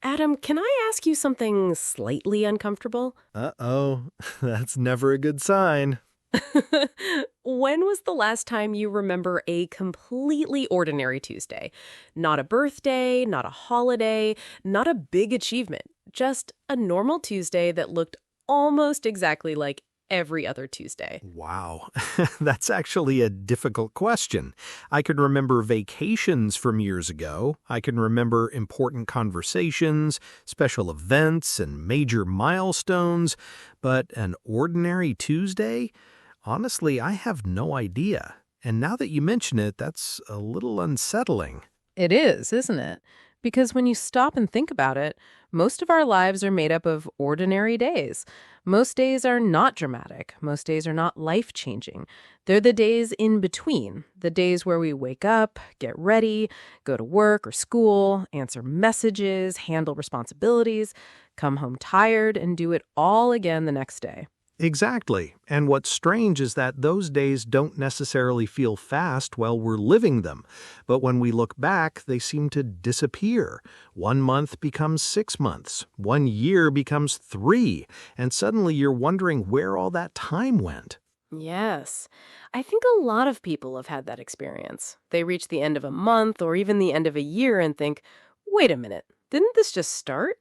Adam, can I ask you something slightly uncomfortable? Uh-oh, that's never a good sign. When was the last time you remember a completely ordinary Tuesday? Not a birthday, not a holiday, not a big achievement, just a normal Tuesday that looked almost exactly like every other Tuesday. Wow, that's actually a difficult question. I can remember vacations from years ago. I can remember important conversations, special events, and major milestones. But an ordinary Tuesday? Honestly, I have no idea. And now that you mention it, that's a little unsettling. It is, isn't it? Because when you stop and think about it, most of our lives are made up of ordinary days. Most days are not dramatic. Most days are not life-changing. They're the days in between, the days where we wake up, get ready, go to work or school, answer messages, handle responsibilities, come home tired, and do it all again the next day. Exactly. And what's strange is that those days don't necessarily feel fast while we're living them. But when we look back, they seem to disappear. 1 month becomes 6 months. 1 year becomes 3. And suddenly you're wondering where all that time went. Yes. I think a lot of people have had that experience. They reach the end of a month or even the end of a year and think, wait a minute, didn't this just start?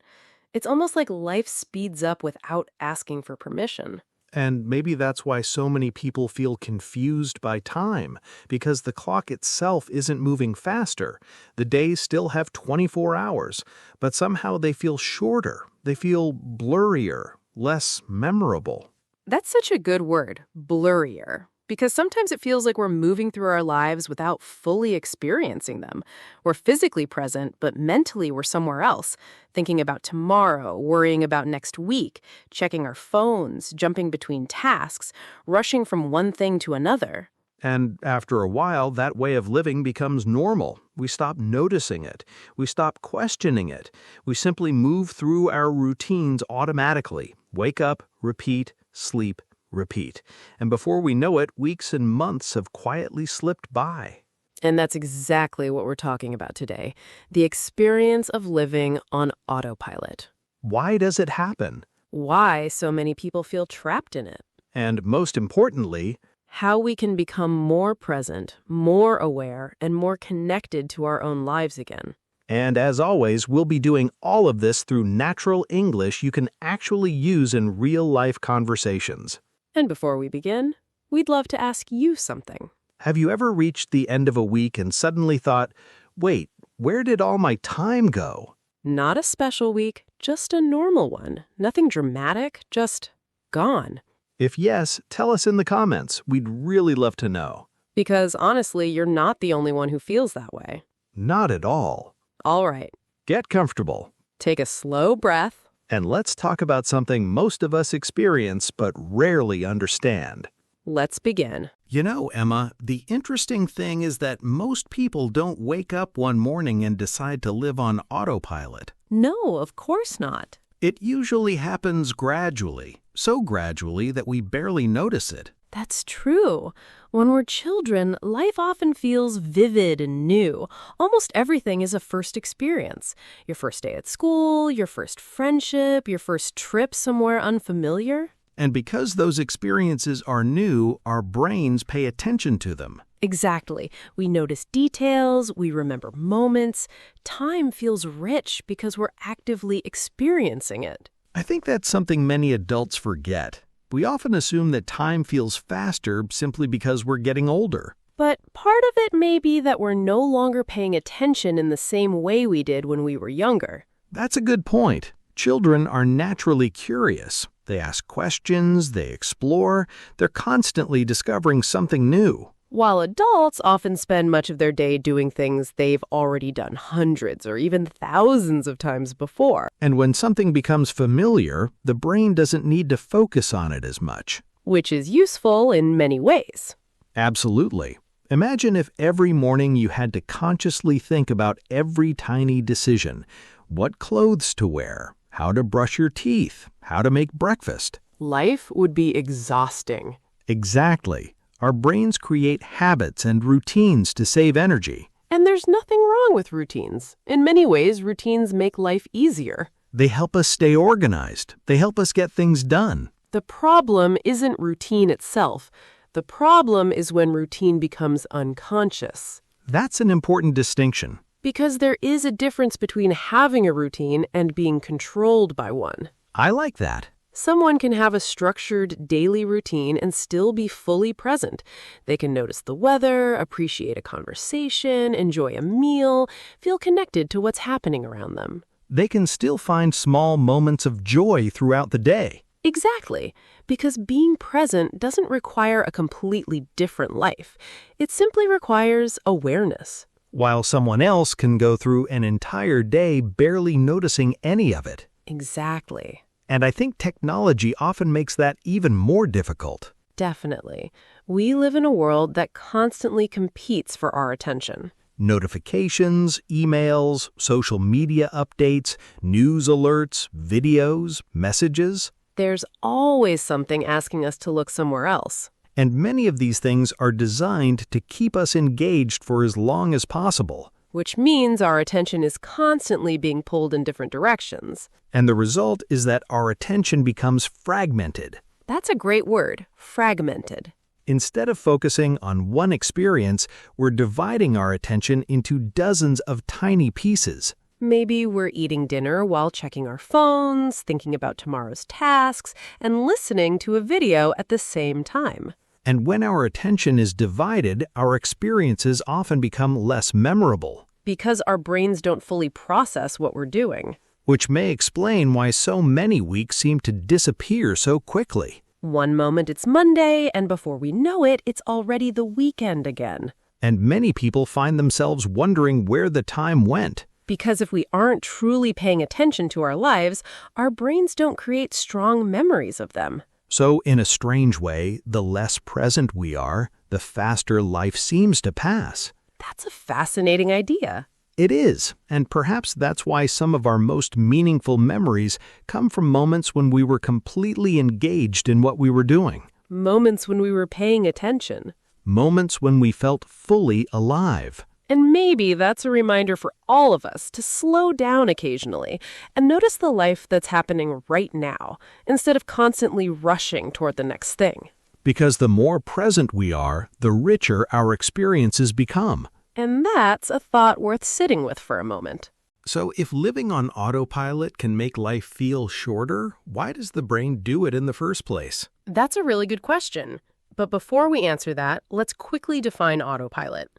It's almost like life speeds up without asking for permission. And maybe that's why so many people feel confused by time, because the clock itself isn't moving faster. The days still have 24 hours, but somehow they feel shorter. They feel blurrier, less memorable. That's such a good word, blurrier. Because sometimes it feels like we're moving through our lives without fully experiencing them. We're physically present, but mentally we're somewhere else, thinking about tomorrow, worrying about next week, checking our phones, jumping between tasks, rushing from one thing to another. And after a while, that way of living becomes normal. We stop noticing it. We stop questioning it. We simply move through our routines automatically. Wake up, repeat, sleep, repeat. And before we know it, weeks and months have quietly slipped by. And that's exactly what we're talking about today, the experience of living on autopilot. Why does it happen? Why so many people feel trapped in it. And most importantly, How we can become more present, more aware, and more connected to our own lives again. and as always, we'll be doing all of this through natural English you can actually use in real-life conversations. And before we begin, we'd love to ask you something. Have you ever reached the end of a week and suddenly thought, wait, where did all my time go? Not a special week, just a normal one. Nothing dramatic, just gone. If yes, tell us in the comments. We'd really love to know. Because honestly, you're not the only one who feels that way. Not at all. All right, Get comfortable. take a slow breath. And let's talk about something most of us experience but rarely understand. Let's begin. You know, Emma, the interesting thing is that most people don't wake up one morning and decide to live on autopilot. No, of course not. It usually happens gradually, so gradually that we barely notice it. That's true. When we're children, life often feels vivid and new. Almost everything is a first experience. Your first day at school, your first friendship, your first trip somewhere unfamiliar. And because those experiences are new, our brains pay attention to them. Exactly. We notice details, we remember moments. Time feels rich because we're actively experiencing it. I think that's something many adults forget. We often assume that time feels faster simply because we're getting older. But part of it may be that we're no longer paying attention in the same way we did when we were younger. That's a good point. Children are naturally curious. They ask questions, they explore, they're constantly discovering something new. While adults often spend much of their day doing things they've already done hundreds or even thousands of times before. And when something becomes familiar, the brain doesn't need to focus on it as much. Which is useful in many ways. Absolutely. Imagine if every morning you had to consciously think about every tiny decision. What clothes to wear, how to brush your teeth, how to make breakfast. Life would be exhausting. Exactly. Our brains create habits and routines to save energy. And there's nothing wrong with routines. In many ways, routines make life easier. They help us stay organized. They help us get things done. The problem isn't routine itself. The problem is when routine becomes unconscious. That's an important distinction. Because there is a difference between having a routine and being controlled by one. I like that. Someone can have a structured daily routine and still be fully present. They can notice the weather, appreciate a conversation, enjoy a meal, feel connected to what's happening around them. They can still find small moments of joy throughout the day. Exactly, because being present doesn't require a completely different life. It simply requires awareness. While someone else can go through an entire day barely noticing any of it. Exactly. And I think technology often makes that even more difficult. Definitely. We live in a world that constantly competes for our attention. Notifications, emails, social media updates, news alerts, videos, messages. There's always something asking us to look somewhere else. And many of these things are designed to keep us engaged for as long as possible. Which means our attention is constantly being pulled in different directions. And the result is that our attention becomes fragmented. That's a great word, fragmented. Instead of focusing on one experience, we're dividing our attention into dozens of tiny pieces. Maybe we're eating dinner while checking our phones, thinking about tomorrow's tasks, and listening to a video at the same time. And when our attention is divided, our experiences often become less memorable. Because our brains don't fully process what we're doing. Which may explain why so many weeks seem to disappear so quickly. One moment it's Monday, and before we know it, it's already the weekend again. And many people find themselves wondering where the time went. Because if we aren't truly paying attention to our lives, our brains don't create strong memories of them. So, in a strange way, the less present we are, the faster life seems to pass. That's a fascinating idea. It is, and perhaps that's why some of our most meaningful memories come from moments when we were completely engaged in what we were doing. Moments when we were paying attention. Moments when we felt fully alive. And maybe that's a reminder for all of us to slow down occasionally and notice the life that's happening right now, instead of constantly rushing toward the next thing. Because the more present we are, the richer our experiences become. And that's a thought worth sitting with for a moment. So if living on autopilot can make life feel shorter, why does the brain do it in the first place? That's a really good question. But before we answer that, let's quickly define autopilot.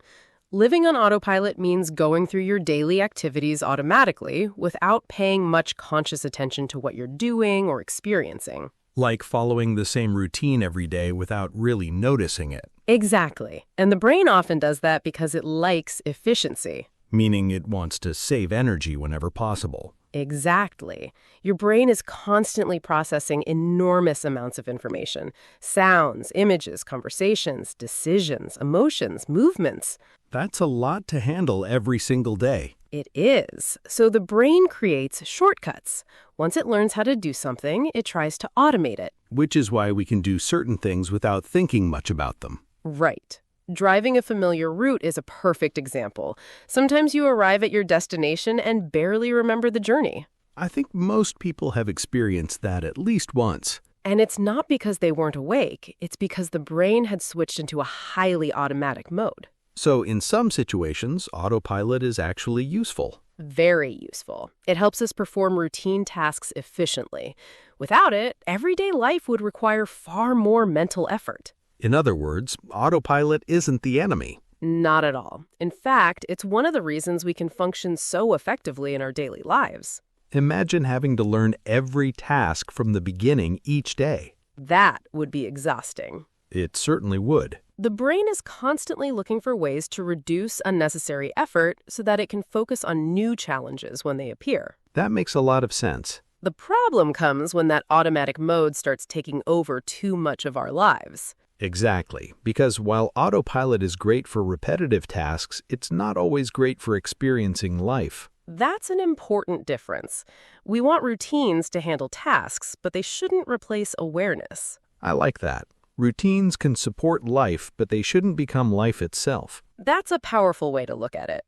Living on autopilot means going through your daily activities automatically without paying much conscious attention to what you're doing or experiencing. Like following the same routine every day without really noticing it. Exactly. And the brain often does that because it likes efficiency. Meaning it wants to save energy whenever possible. Exactly. Your brain is constantly processing enormous amounts of information. Sounds, images, conversations, decisions, emotions, movements. That's a lot to handle every single day. It is. So the brain creates shortcuts. Once it learns how to do something, it tries to automate it. Which is why we can do certain things without thinking much about them. Right. Driving a familiar route is a perfect example. Sometimes you arrive at your destination and barely remember the journey. I think most people have experienced that at least once. And it's not because they weren't awake. It's because the brain had switched into a highly automatic mode. So in some situations, autopilot is actually useful. Very useful. It helps us perform routine tasks efficiently. Without it, everyday life would require far more mental effort. In other words, autopilot isn't the enemy. Not at all. In fact, it's one of the reasons we can function so effectively in our daily lives. Imagine having to learn every task from the beginning each day. That would be exhausting. It certainly would. The brain is constantly looking for ways to reduce unnecessary effort so that it can focus on new challenges when they appear. That makes a lot of sense. The problem comes when that automatic mode starts taking over too much of our lives. Exactly, because while autopilot is great for repetitive tasks, it's not always great for experiencing life. That's an important difference. We want routines to handle tasks, but they shouldn't replace awareness. I like that. Routines can support life, but they shouldn't become life itself. That's a powerful way to look at it.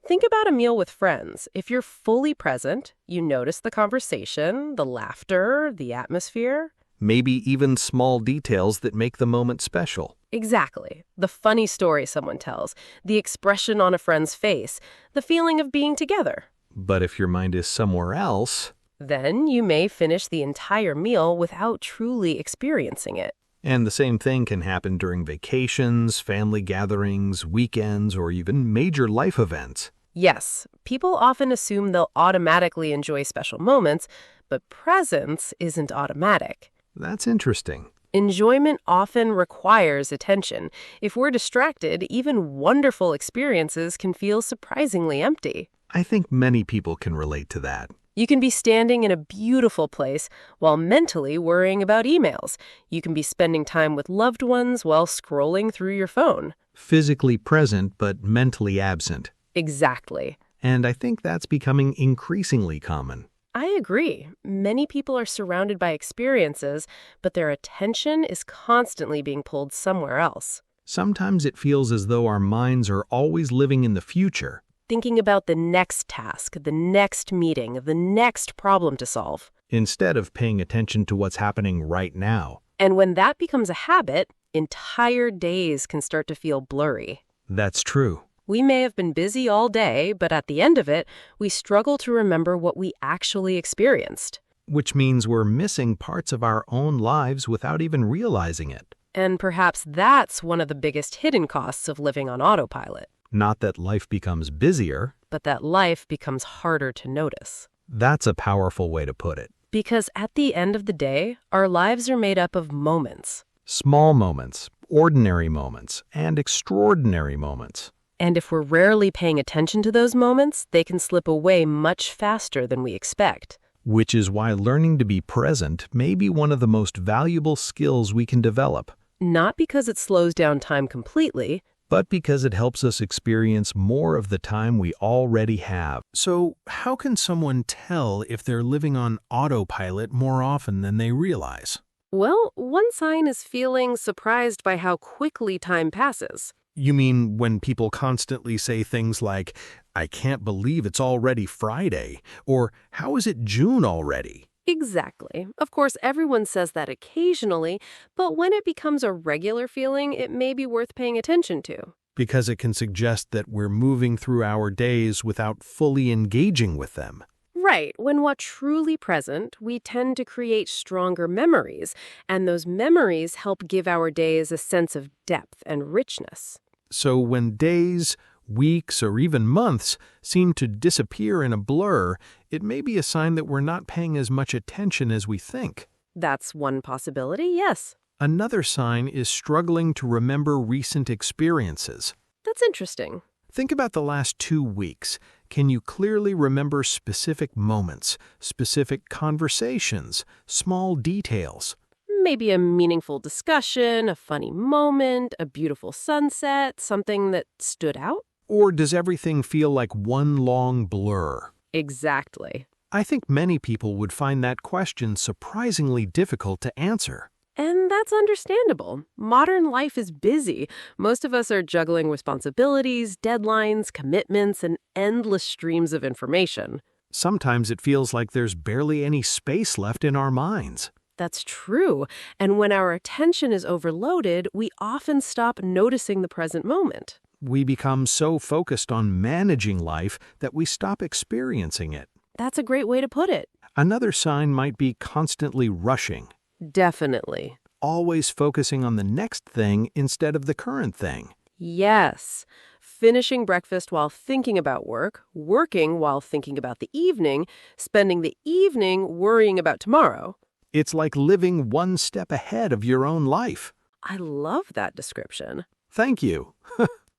Think about a meal with friends. If you're fully present, you notice the conversation, the laughter, the atmosphere. Maybe even small details that make the moment special. Exactly. The funny story someone tells, the expression on a friend's face, the feeling of being together. But if your mind is somewhere else, Then you may finish the entire meal without truly experiencing it. and the same thing can happen during vacations, family gatherings, weekends, or even major life events. Yes, people often assume they'll automatically enjoy special moments, but presence isn't automatic. That's interesting. Enjoyment often requires attention. If we're distracted, even wonderful experiences can feel surprisingly empty. I think many people can relate to that. You can be standing in a beautiful place while mentally worrying about emails. You can be spending time with loved ones while scrolling through your phone. Physically present, but mentally absent. Exactly. And I think that's becoming increasingly common. I agree. Many people are surrounded by experiences, but their attention is constantly being pulled somewhere else. Sometimes it feels as though our minds are always living in the future, Thinking about the next task, the next meeting, the next problem to solve. instead of paying attention to what's happening right now. And when that becomes a habit, entire days can start to feel blurry. That's true. We may have been busy all day, but at the end of it, we struggle to remember what we actually experienced. Which means we're missing parts of our own lives without even realizing it. And perhaps that's one of the biggest hidden costs of living on autopilot. Not that life becomes busier. But that life becomes harder to notice. That's a powerful way to put it. Because at the end of the day, our lives are made up of moments. Small moments, ordinary moments, and extraordinary moments. And if we're rarely paying attention to those moments, they can slip away much faster than we expect. Which is why learning to be present may be one of the most valuable skills we can develop. Not because it slows down time completely, but because it helps us experience more of the time we already have. So, how can someone tell if they're living on autopilot more often than they realize? well, one sign is feeling surprised by how quickly time passes. You mean when people constantly say things like, "I can't believe it's already Friday," or "How is it June already?" Exactly. Of course, everyone says that occasionally, but when it becomes a regular feeling, it may be worth paying attention to. Because it can suggest that we're moving through our days without fully engaging with them. Right. When we're truly present, we tend to create stronger memories, and those memories help give our days a sense of depth and richness. So when days, weeks, or even months seem to disappear in a blur, it may be a sign that we're not paying as much attention as we think. That's one possibility, yes. Another sign is struggling to remember recent experiences. That's interesting. Think about the last 2 weeks. Can you clearly remember specific moments, specific conversations, small details? Maybe a meaningful discussion, a funny moment, a beautiful sunset, something that stood out? Or does everything feel like one long blur? Exactly. I think many people would find that question surprisingly difficult to answer. And that's understandable. Modern life is busy. Most of us are juggling responsibilities, deadlines, commitments, and endless streams of information. Sometimes it feels like there's barely any space left in our minds. That's true. And when our attention is overloaded, we often stop noticing the present moment. We become so focused on managing life that we stop experiencing it. That's a great way to put it. Another sign might be constantly rushing, Definitely. always focusing on the next thing instead of the current thing. Yes. Finishing breakfast while thinking about work, working while thinking about the evening, spending the evening worrying about tomorrow. It's like living one step ahead of your own life. I love that description. Thank you.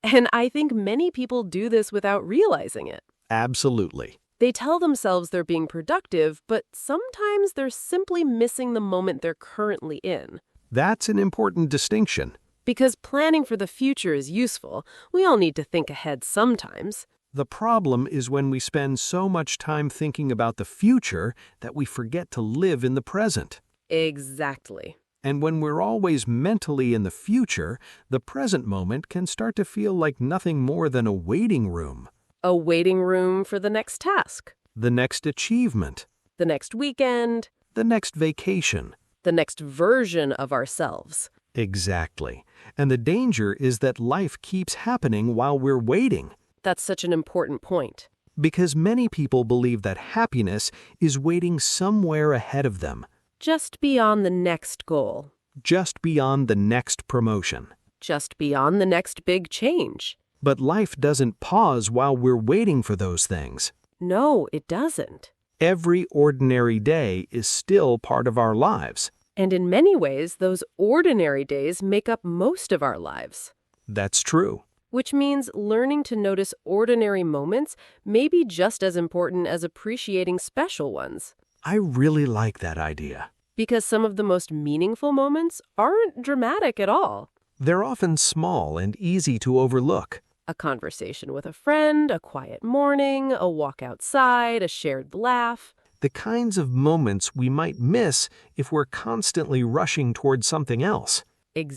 And I think many people do this without realizing it. Absolutely. They tell themselves they're being productive, but sometimes they're simply missing the moment they're currently in. That's an important distinction. Because planning for the future is useful, we all need to think ahead sometimes. The problem is when we spend so much time thinking about the future that we forget to live in the present. Exactly. And when we're always mentally in the future, the present moment can start to feel like nothing more than a waiting room. A waiting room for the next task, The next achievement. the next weekend, The next vacation. the next version of ourselves. Exactly. And the danger is that life keeps happening while we're waiting. That's such an important point. Because many people believe that happiness is waiting somewhere ahead of them, Just beyond the next goal, just beyond the next promotion. just beyond the next big change. But life doesn't pause while we're waiting for those things. No, it doesn't. Every ordinary day is still part of our lives. And in many ways, those ordinary days make up most of our lives. That's true. Which means learning to notice ordinary moments may be just as important as appreciating special ones. I really like that idea. Because some of the most meaningful moments aren't dramatic at all. They're often small and easy to overlook. A conversation with a friend, a quiet morning, a walk outside, a shared laugh. The kinds of moments we might miss if we're constantly rushing towards something else.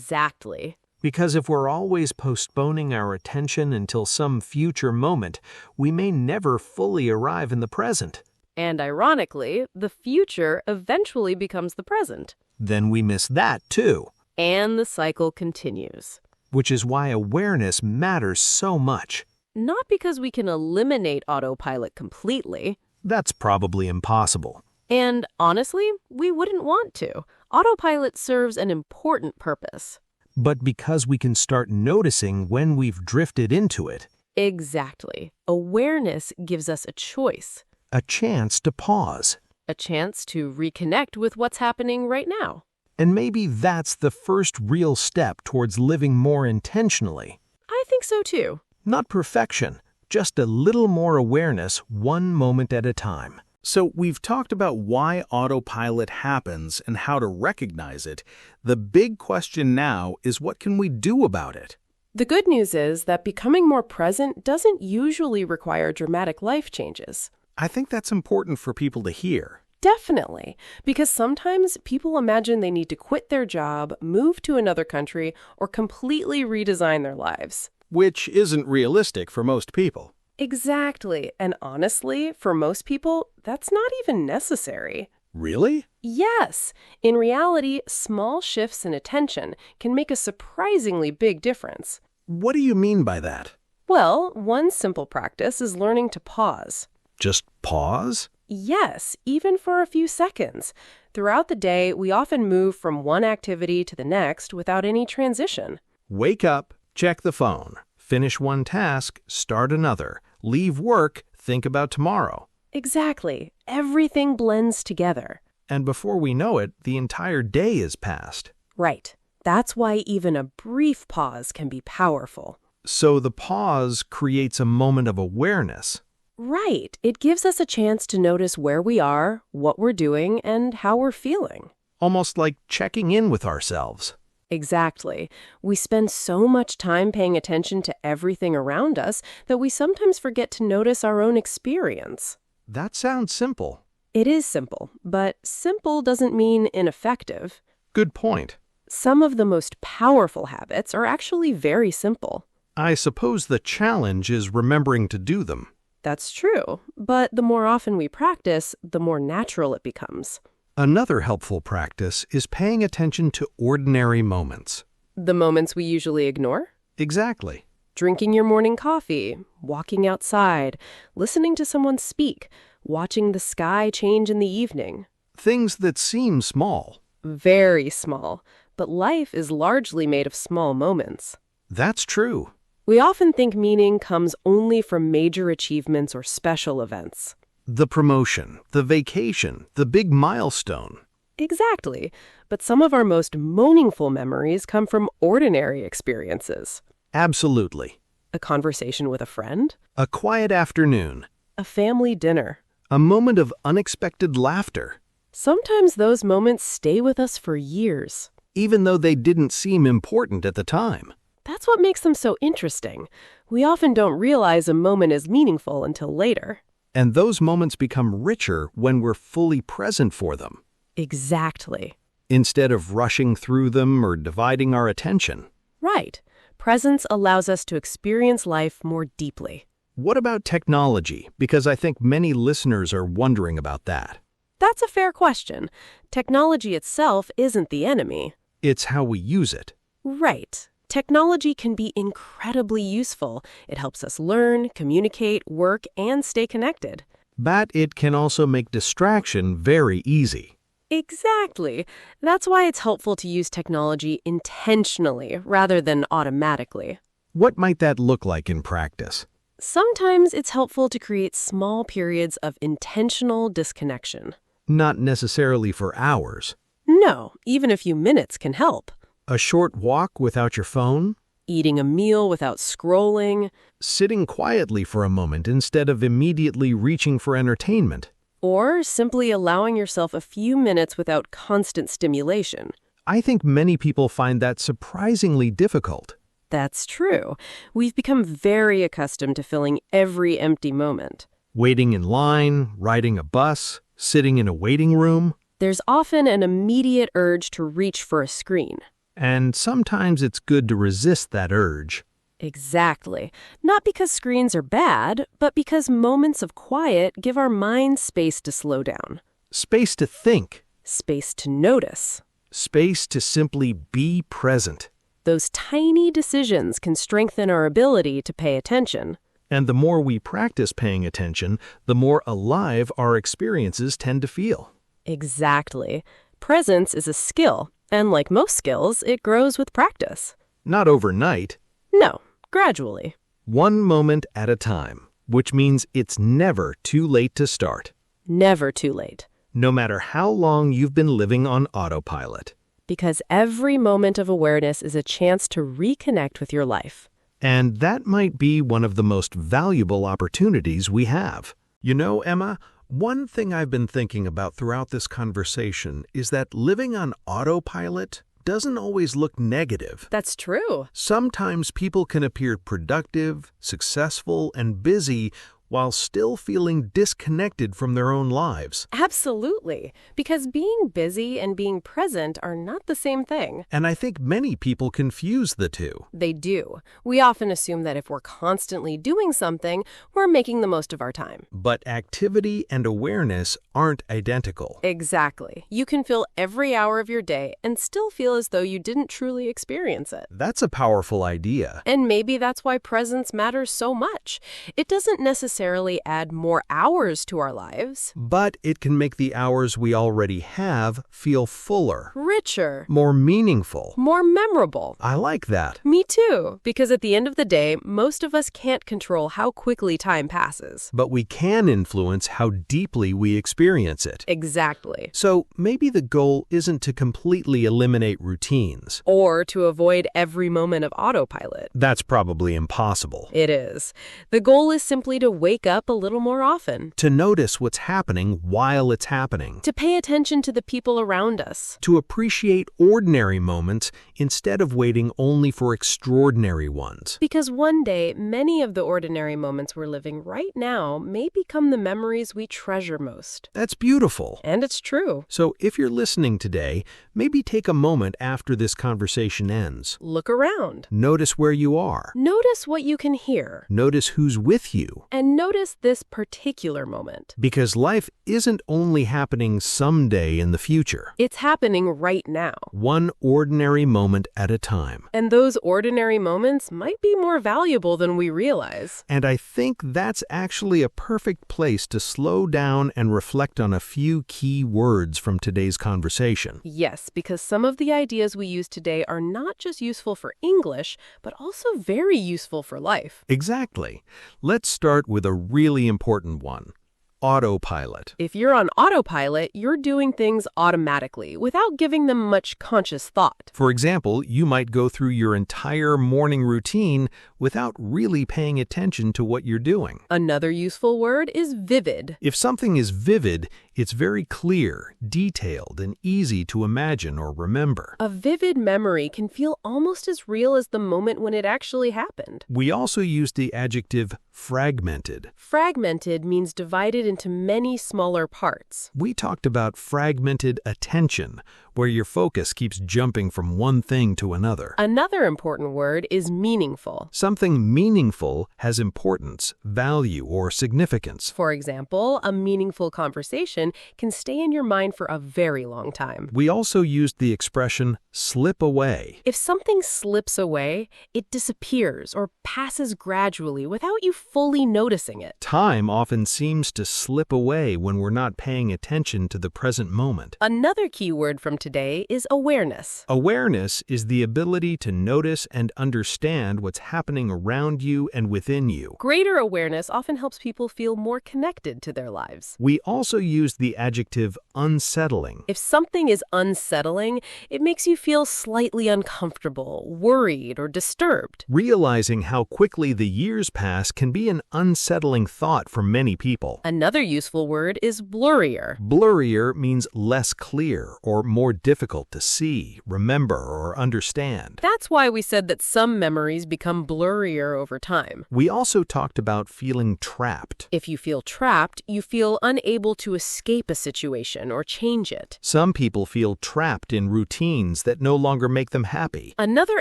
Exactly. Because if we're always postponing our attention until some future moment, we may never fully arrive in the present. And ironically, the future eventually becomes the present. Then we miss that too. And the cycle continues. Which is why awareness matters so much. Not because we can eliminate autopilot completely. That's probably impossible. And honestly, we wouldn't want to. Autopilot serves an important purpose. But because we can start noticing when we've drifted into it. Exactly. Awareness gives us a choice. A chance to pause. A chance to reconnect with what's happening right now. And maybe that's the first real step towards living more intentionally. I think so too. Not perfection, just a little more awareness one moment at a time. So we've talked about why autopilot happens and how to recognize it. The big question now is, what can we do about it? The good news is that becoming more present doesn't usually require dramatic life changes. I think that's important for people to hear. Definitely, because sometimes people imagine they need to quit their job, move to another country, or completely redesign their lives. Which isn't realistic for most people. Exactly, and honestly, for most people, that's not even necessary. Really? Yes, in reality, small shifts in attention can make a surprisingly big difference. What do you mean by that? Well, one simple practice is learning to pause. Just pause? Yes, even for a few seconds. Throughout the day, we often move from one activity to the next without any transition. Wake up, check the phone, finish one task, start another, leave work, think about tomorrow. Exactly. Everything blends together. And before we know it, the entire day is passed. Right. That's why even a brief pause can be powerful. So the pause creates a moment of awareness. Right. It gives us a chance to notice where we are, what we're doing, and how we're feeling. Almost like checking in with ourselves. Exactly. We spend so much time paying attention to everything around us that we sometimes forget to notice our own experience. That sounds simple. It is simple, but simple doesn't mean ineffective. Good point. Some of the most powerful habits are actually very simple. I suppose the challenge is remembering to do them. That's true, but the more often we practice, the more natural it becomes. Another helpful practice is paying attention to ordinary moments. The moments we usually ignore? Exactly. Drinking your morning coffee, walking outside, listening to someone speak, watching the sky change in the evening. Things that seem small. Very small, but life is largely made of small moments. That's true. We often think meaning comes only from major achievements or special events. The promotion, the vacation, the big milestone. Exactly, but some of our most meaningful memories come from ordinary experiences. Absolutely. A conversation with a friend, A quiet afternoon. a family dinner. A moment of unexpected laughter. Sometimes those moments stay with us for years. Even though they didn't seem important at the time. That's what makes them so interesting. We often don't realize a moment is meaningful until later. And those moments become richer when we're fully present for them. Exactly. instead of rushing through them or dividing our attention. Right. Presence allows us to experience life more deeply. What about technology? Because I think many listeners are wondering about that. That's a fair question. Technology itself isn't the enemy. It's how we use it. Right. Technology can be incredibly useful. It helps us learn, communicate, work, and stay connected. But it can also make distraction very easy. Exactly. That's why it's helpful to use technology intentionally rather than automatically. What might that look like in practice? Sometimes it's helpful to create small periods of intentional disconnection. Not necessarily for hours. No, even a few minutes can help. A short walk without your phone? Eating a meal without scrolling. Sitting quietly for a moment instead of immediately reaching for entertainment. Or simply allowing yourself a few minutes without constant stimulation. I think many people find that surprisingly difficult. That's true. We've become very accustomed to filling every empty moment. Waiting in line, riding a bus, sitting in a waiting room. There's often an immediate urge to reach for a screen. And sometimes it's good to resist that urge. Exactly. Not because screens are bad, but because moments of quiet give our minds space to slow down. Space to think. Space to notice. Space to simply be present. Those tiny decisions can strengthen our ability to pay attention. And the more we practice paying attention, the more alive our experiences tend to feel. Exactly. Presence is a skill, and like most skills, it grows with practice. Not overnight. No, gradually. One moment at a time, which means it's never too late to start. Never too late. No matter how long you've been living on autopilot. Because every moment of awareness is a chance to reconnect with your life. And that might be one of the most valuable opportunities we have. You know, Emma, one thing I've been thinking about throughout this conversation is that living on autopilot doesn't always look negative. That's true. Sometimes people can appear productive, successful, and busy while still feeling disconnected from their own lives. Absolutely. Because being busy and being present are not the same thing. And I think many people confuse the two. They do. We often assume that if we're constantly doing something, we're making the most of our time. But activity and awareness aren't identical. Exactly. You can fill every hour of your day and still feel as though you didn't truly experience it. That's a powerful idea. And maybe that's why presence matters so much. It doesn't necessarily add more hours to our lives. But it can make the hours we already have feel fuller, Richer. more meaningful. More memorable. I like that. Me too. Because at the end of the day, most of us can't control how quickly time passes. But we can influence how deeply we experience it. Exactly. So maybe the goal isn't to completely eliminate routines. Or to avoid every moment of autopilot. That's probably impossible. It is. The goal is simply to wake up a little more often. To notice what's happening while it's happening. To pay attention to the people around us. To appreciate ordinary moments instead of waiting only for extraordinary ones. Because one day, many of the ordinary moments we're living right now may become the memories we treasure most. That's beautiful. And it's true. So if you're listening today, maybe take a moment after this conversation ends. Look around. Notice where you are. Notice what you can hear. Notice who's with you. And notice this particular moment. Because life isn't only happening someday in the future. It's happening right now. One ordinary moment at a time. And those ordinary moments might be more valuable than we realize. And I think that's actually a perfect place to slow down and reflect on a few key words from today's conversation. Yes, because some of the ideas we use today are not just useful for English, but also very useful for life. Exactly. Let's start with a really important one. Autopilot. If you're on autopilot, you're doing things automatically without giving them much conscious thought. For example, you might go through your entire morning routine without really paying attention to what you're doing. Another useful word is vivid. If something is vivid, it's very clear, detailed, and easy to imagine or remember. A vivid memory can feel almost as real as the moment when it actually happened. We also use the adjective fragmented. Fragmented means divided into many smaller parts. We talked about fragmented attention, where your focus keeps jumping from one thing to another. Another important word is meaningful. Something meaningful has importance, value, or significance. For example, a meaningful conversation can stay in your mind for a very long time. We also used the expression slip away. If something slips away, it disappears or passes gradually without you fully noticing it. Time often seems to slip away when we're not paying attention to the present moment. Another key word from today is awareness. Awareness is the ability to notice and understand what's happening around you and within you. Greater awareness often helps people feel more connected to their lives. We also use the adjective unsettling. If something is unsettling, it makes you feel slightly uncomfortable, worried, or disturbed. Realizing how quickly the years pass can be an unsettling thought for many people. Another useful word is blurrier. Blurrier means less clear or more difficult to see, remember, or understand. That's why we said that some memories become blurrier over time. We also talked about feeling trapped. If you feel trapped, you feel unable to escape a situation or change it. Some people feel trapped in routines that no longer make them happy. Another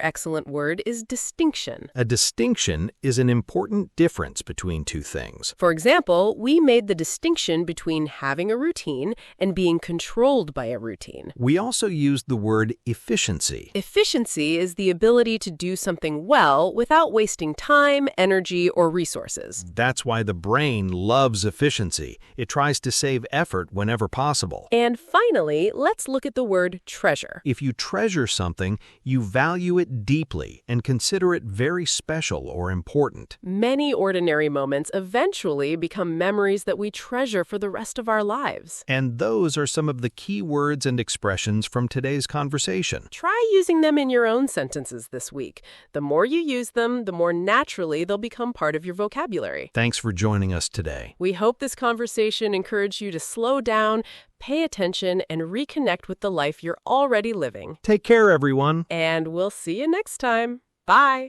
excellent word is distinction. A distinction is an important difference between two things. For example, we made the distinction between having a routine and being controlled by a routine. We also used the word efficiency. Efficiency is the ability to do something well without wasting time, energy, or resources. That's why the brain loves efficiency. It tries to save effort whenever possible. And finally, let's look at the word treasure. If you treasure something, you value it deeply and consider it very special or important. Many ordinary moments eventually become memories that we treasure for the rest of our lives. And those are some of the key words and expressions from today's conversation. Try using them in your own sentences this week. The more you use them, the more naturally they'll become part of your vocabulary. Thanks for joining us today. We hope this conversation encouraged you to slow down, pay attention, and reconnect with the life you're already living. Take care, everyone. And we'll see you next time. Bye.